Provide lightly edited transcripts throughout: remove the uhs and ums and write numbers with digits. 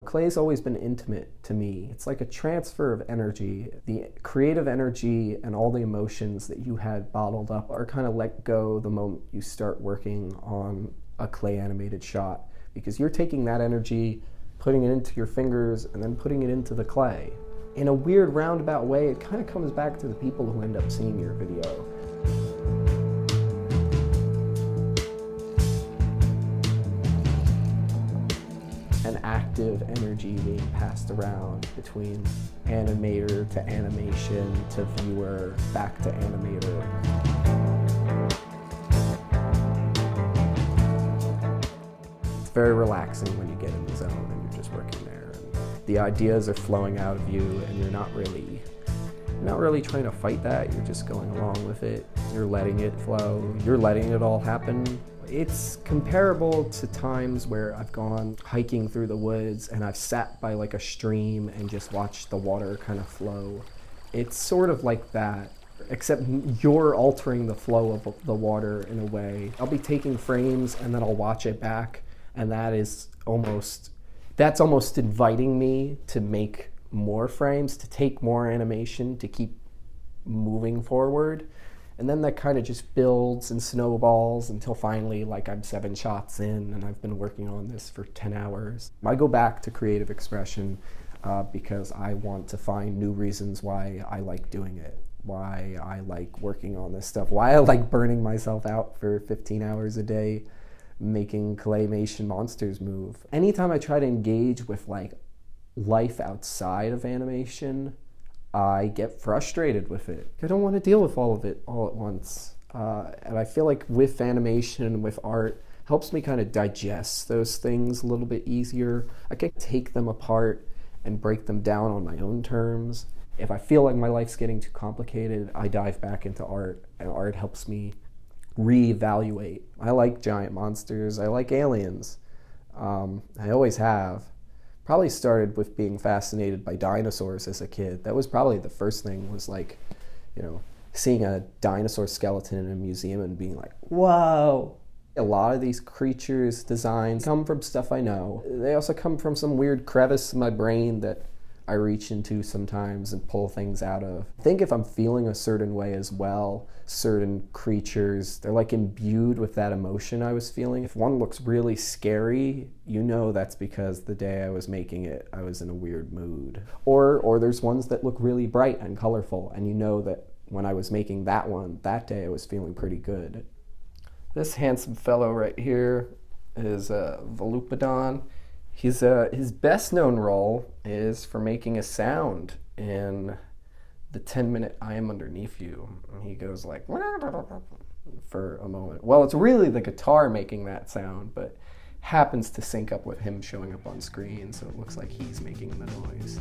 Clay's always been intimate to me. It's like a transfer of energy. The creative energy and all the emotions that you had bottled up are kind of let go the moment you start working on a clay animated shot, because you're taking that energy, putting it into your fingers, and then putting it into the clay. In a weird roundabout way, it kind of comes back to the people who end up seeing your video. An active energy being passed around between animator to animation to viewer back to animator. It's very relaxing when you get in the zone and you're just working there. And the ideas are flowing out of you and you're not really trying to fight that. You're just going along with it. You're letting it flow. You're letting it all happen. It's comparable to times where I've gone hiking through the woods and I've sat by like a stream and just watched the water kind of flow. It's sort of like that, except you're altering the flow of the water in a way. I'll be taking frames and then I'll watch it back, and that's almost inviting me to make more frames, to take more animation, to keep moving forward. And then that kind of just builds and snowballs until finally, like, I'm 7 shots in and I've been working on this for 10 hours. I go back to creative expression because I want to find new reasons why I like doing it, why I like working on this stuff, why I like burning myself out for 15 hours a day making claymation monsters move. Anytime I try to engage with like life outside of animation, I get frustrated with it. I don't want to deal with all of it all at once. And I feel like with animation and with art, helps me kind of digest those things a little bit easier. I can take them apart and break them down on my own terms. If I feel like my life's getting too complicated, I dive back into art, and art helps me reevaluate. I like giant monsters. I like aliens. I always have. Probably started with being fascinated by dinosaurs as a kid. That was probably the first thing, was like, seeing a dinosaur skeleton in a museum and being like, whoa. A lot of these creatures' designs come from stuff I know. They also come from some weird crevice in my brain that I reach into sometimes and pull things out of. I think if I'm feeling a certain way as well, certain creatures, they're like imbued with that emotion I was feeling. If one looks really scary, that's because the day I was making it, I was in a weird mood. Or there's ones that look really bright and colorful, and that when I was making that one, that day I was feeling pretty good. This handsome fellow right here is Volupodon. His best known role is for making a sound in the 10-minute I Am Underneath You. He goes like for a moment. Well, it's really the guitar making that sound, but happens to sync up with him showing up on screen, so it looks like he's making the noise.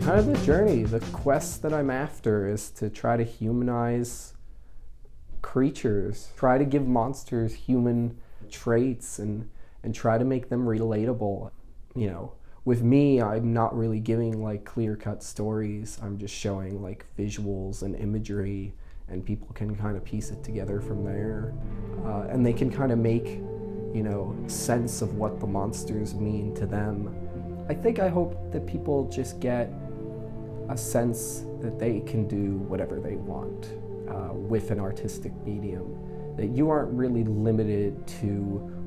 Kind of the journey, the quest that I'm after is to try to humanize creatures, try to give monsters human traits and try to make them relatable. With me, I'm not really giving like clear-cut stories. I'm just showing like visuals and imagery, and people can kind of piece it together from there. And they can kind of make, sense of what the monsters mean to them. I hope that people just get a sense that they can do whatever they want with an artistic medium, that you aren't really limited to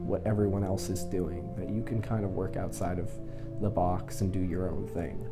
what everyone else is doing, that you can kind of work outside of the box and do your own thing.